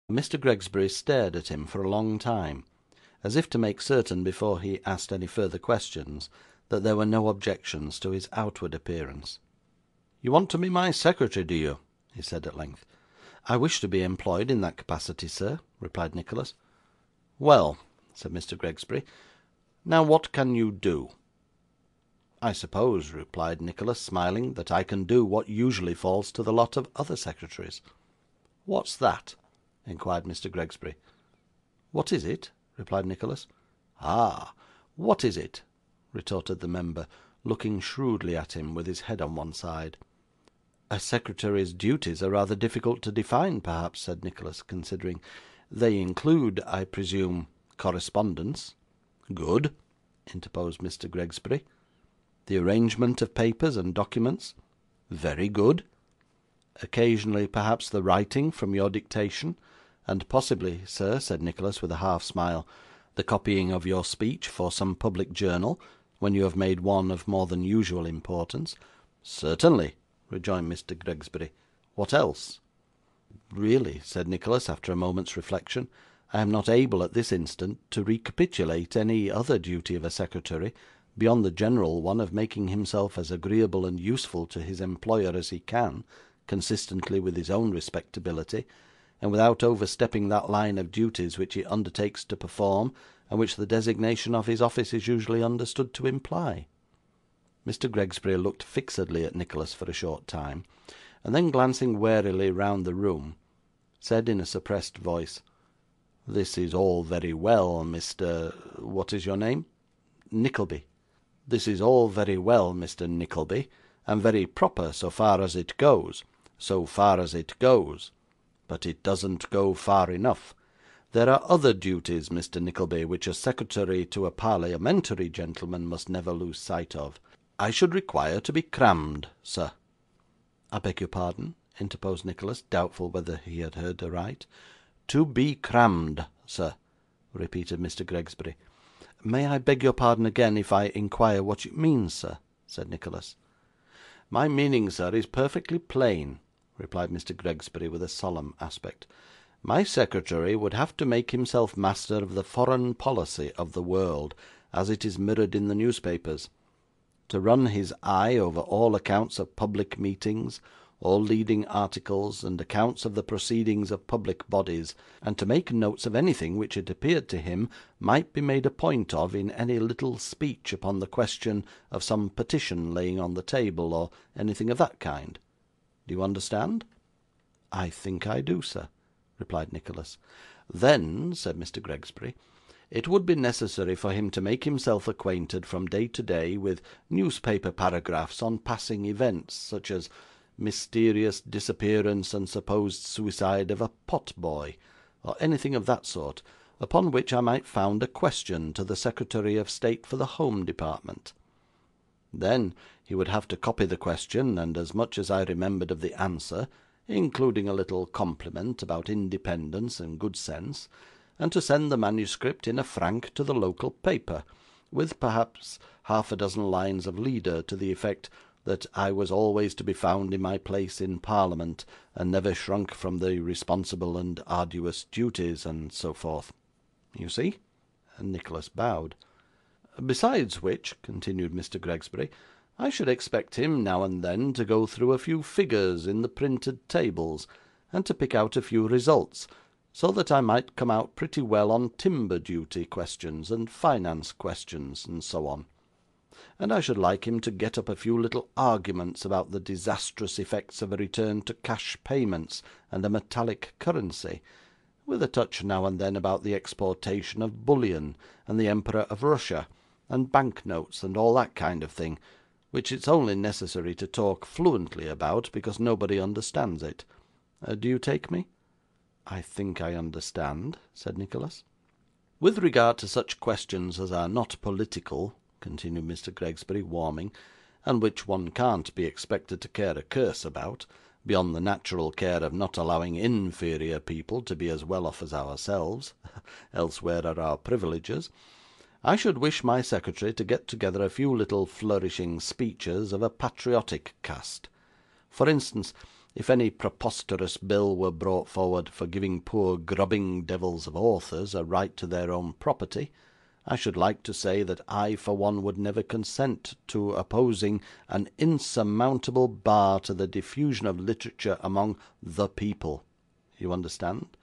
Mr. Gregsbury stared at him for a long time, as if to make certain before he asked any further questions that there were no objections to his outward appearance. 'You want to be my secretary, do you?' he said at length. 'I wish to be employed in that capacity, sir,' replied Nicholas. 'Well,' said Mr. Gregsbury, 'now what can you do?' 'I suppose,' replied Nicholas, smiling, 'that I can do what usually falls to the lot of other secretaries.' 'What's that?' inquired Mr. Gregsbury. 'What is it?' replied Nicholas. 'Ah! What is it?' retorted the member, looking shrewdly at him, with his head on one side. 'A secretary's duties are rather difficult to define, perhaps,' said Nicholas, considering. 'They include, I presume, correspondence.' 'Good,' interposed Mr. Gregsbury. 'The arrangement of papers and documents.' 'Very good.' 'Occasionally, perhaps, the writing from your dictation, and possibly, sir,' said Nicholas, with a half smile, 'the copying of your speech for some public journal, when you have made one of more than usual importance.' 'Certainly,' rejoined Mr. Gregsbury. 'What else?' 'Really,' said Nicholas, after a moment's reflection, 'I am not able, at this instant, to recapitulate any other duty of a secretary, beyond the general one of making himself as agreeable and useful to his employer as he can, consistently with his own respectability, and without overstepping that line of duties which he undertakes to perform, and which the designation of his office is usually understood to imply.' Mr. Gregsbury looked fixedly at Nicholas for a short time, and then glancing warily round the room, said in a suppressed voice, 'This is all very well, Mr. What is your name?' 'Nickleby.' 'This is all very well, Mr. Nickleby, and very proper so far as it goes. So far as it goes. But it doesn't go far enough. There are other duties, Mr. Nickleby, which a secretary to a parliamentary gentleman must never lose sight of. I should require to be crammed, sir.' 'I beg your pardon?' interposed Nicholas, doubtful whether he had heard aright. 'To be crammed, sir,' repeated Mr. Gregsbury. 'May I beg your pardon again, if I inquire what you mean, sir?' said Nicholas. 'My meaning, sir, is perfectly plain,' replied Mr. Gregsbury, with a solemn aspect. 'My secretary would have to make himself master of the foreign policy of the world, as it is mirrored in the newspapers; to run his eye over all accounts of public meetings, all leading articles, and accounts of the proceedings of public bodies, and to make notes of anything which it appeared to him might be made a point of in any little speech upon the question of some petition laying on the table, or anything of that kind. Do you understand?' 'I think I do, sir,' replied Nicholas. 'Then,' said Mr. Gregsbury, 'it would be necessary for him to make himself acquainted from day to day with newspaper paragraphs on passing events, such as mysterious disappearance and supposed suicide of a pot boy, or anything of that sort, upon which I might found a question to the Secretary of State for the Home Department. Then he would have to copy the question, and as much as I remembered of the answer, including a little compliment about independence and good sense, and to send the manuscript in a frank to the local paper, with perhaps half a dozen lines of leader to the effect that I was always to be found in my place in Parliament, and never shrunk from the responsible and arduous duties, and so forth. You see?' And Nicholas bowed. 'Besides which,' continued Mr. Gregsbury, 'I should expect him, now and then, to go through a few figures in the printed tables, and to pick out a few results, so that I might come out pretty well on timber duty questions, and finance questions, and so on. And I should like him to get up a few little arguments about the disastrous effects of a return to cash payments and a metallic currency, with a touch now and then about the exportation of bullion, and the Emperor of Russia, and bank notes, and all that kind of thing, which it's only necessary to talk fluently about, because nobody understands it. Do you take me?' 'I think I understand,' said Nicholas. 'With regard to such questions as are not political,' continued Mr. Gregsbury, warming, 'and which one can't be expected to care a curse about, beyond the natural care of not allowing inferior people to be as well off as ourselves, else where are our privileges, I should wish my secretary to get together a few little flourishing speeches of a patriotic cast. For instance, If any preposterous bill were brought forward for giving poor grubbing devils of authors a right to their own property, I should like to say that I for one would never consent to opposing an insurmountable bar to the diffusion of literature among the people. You understand?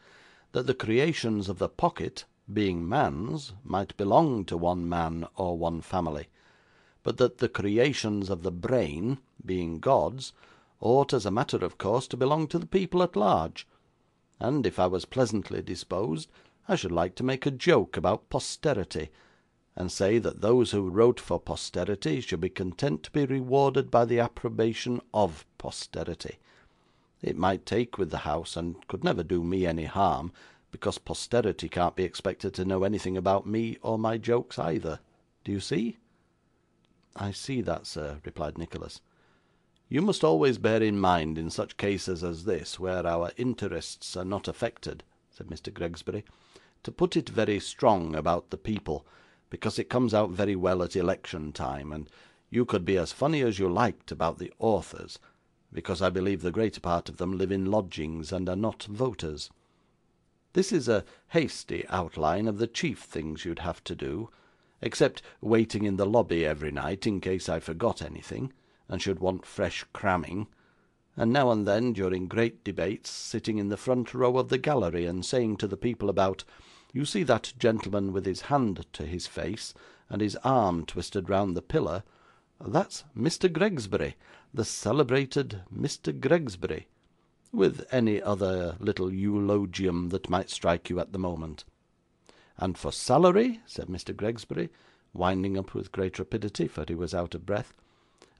That the creations of the pocket, being man's, might belong to one man or one family, but that the creations of the brain, being God's, ought, as a matter of course, to belong to the people at large; and if I was pleasantly disposed, I should like to make a joke about posterity, and say that those who wrote for posterity should be content to be rewarded by the approbation of posterity. It might take with the house, and could never do me any harm, because posterity can't be expected to know anything about me or my jokes either. Do you see?' 'I see that, sir,' replied Nicholas. 'You must always bear in mind, in such cases as this, where our interests are not affected,' said Mr. Gregsbury, 'to put it very strong about the people, because it comes out very well at election time, and you could be as funny as you liked about the authors, because I believe the greater part of them live in lodgings and are not voters. This is a hasty outline of the chief things you'd have to do, except waiting in the lobby every night in case I forgot anything, and should want fresh cramming, and now and then, during great debates, sitting in the front row of the gallery, and saying to the people about, "You see that gentleman with his hand to his face, and his arm twisted round the pillar? That's Mr. Gregsbury, the celebrated Mr. Gregsbury," with any other little eulogium that might strike you at the moment. "And for salary," said Mr. Gregsbury, winding up with great rapidity, for he was out of breath,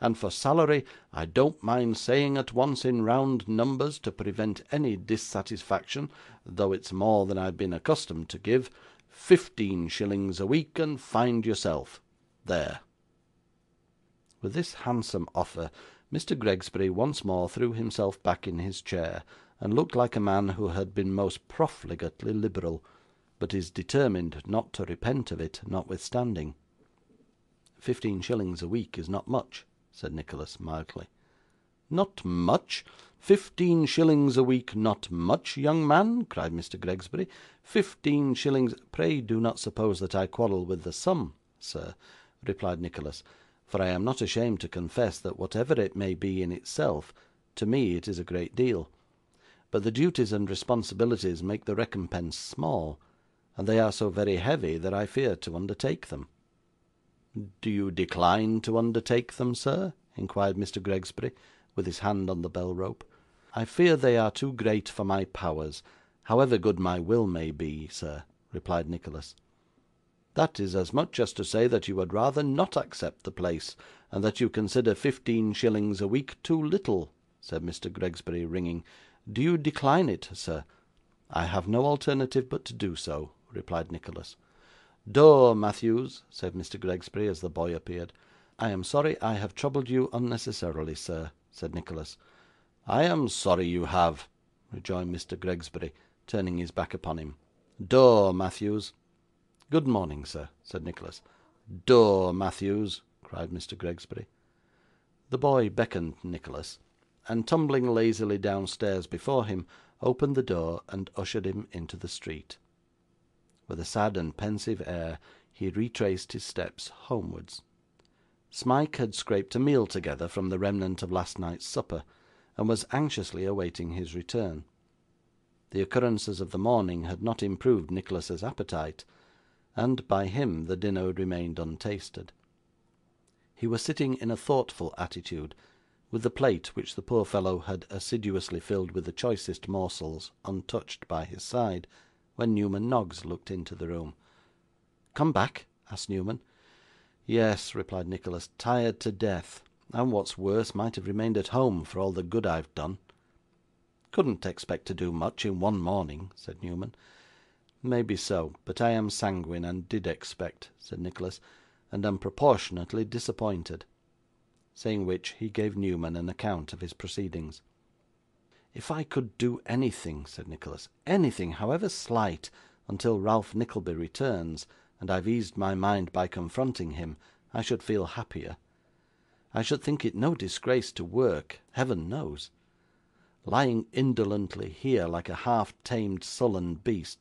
"and for salary, I don't mind saying at once in round numbers, to prevent any dissatisfaction, though it's more than I've been accustomed to give, 15 shillings a week, and find yourself. There!" With this handsome offer, Mr. Gregsbury once more threw himself back in his chair, and looked like a man who had been most profligately liberal, but is determined not to repent of it, notwithstanding. 15 shillings a week is not much,' said Nicholas, mildly. 'Not much! 15 shillings a week not much, young man!' cried Mr. Gregsbury. 15 shillings—' 'Pray do not suppose that I quarrel with the sum, sir,' replied Nicholas, 'for I am not ashamed to confess that whatever it may be in itself, to me it is a great deal; but the duties and responsibilities make the recompense small, and they are so very heavy that I fear to undertake them.' 'Do you decline to undertake them, sir?' inquired Mr. Gregsbury, with his hand on the bell rope. 'I fear they are too great for my powers, however good my will may be, sir,' replied Nicholas. 'That is as much as to say that you would rather not accept the place, and that you consider 15 shillings a week too little,' said Mr. Gregsbury, ringing. 'Do you decline it, sir?' 'I have no alternative but to do so,' replied Nicholas. 'Door, Matthews,' said Mr. Gregsbury, as the boy appeared. 'I am sorry I have troubled you unnecessarily, sir,' said Nicholas. 'I am sorry you have,' rejoined Mr. Gregsbury, turning his back upon him. 'Door, Matthews.' 'Good morning, sir,' said Nicholas. 'Door, Matthews,' cried Mr. Gregsbury. The boy beckoned Nicholas, and tumbling lazily downstairs before him, opened the door, and ushered him into the street. With a sad and pensive air, he retraced his steps homewards. Smike had scraped a meal together from the remnant of last night's supper, and was anxiously awaiting his return. The occurrences of the morning had not improved Nicholas's appetite, and by him the dinner remained untasted. He was sitting in a thoughtful attitude, with the plate which the poor fellow had assiduously filled with the choicest morsels untouched by his side, when Newman Noggs looked into the room. 'Come back?' asked Newman. 'Yes,' replied Nicholas, 'tired to death, and what's worse, might have remained at home for all the good I've done.' 'Couldn't expect to do much in one morning,' said Newman. 'Maybe so, but I am sanguine, and did expect,' said Nicholas, 'and am proportionately disappointed.' Saying which, he gave Newman an account of his proceedings. 'If I could do anything,' said Nicholas, 'anything, however slight, until Ralph Nickleby returns, and I've eased my mind by confronting him, I should feel happier. I should think it no disgrace to work, Heaven knows. lying indolently here, like a half tamed sullen beast.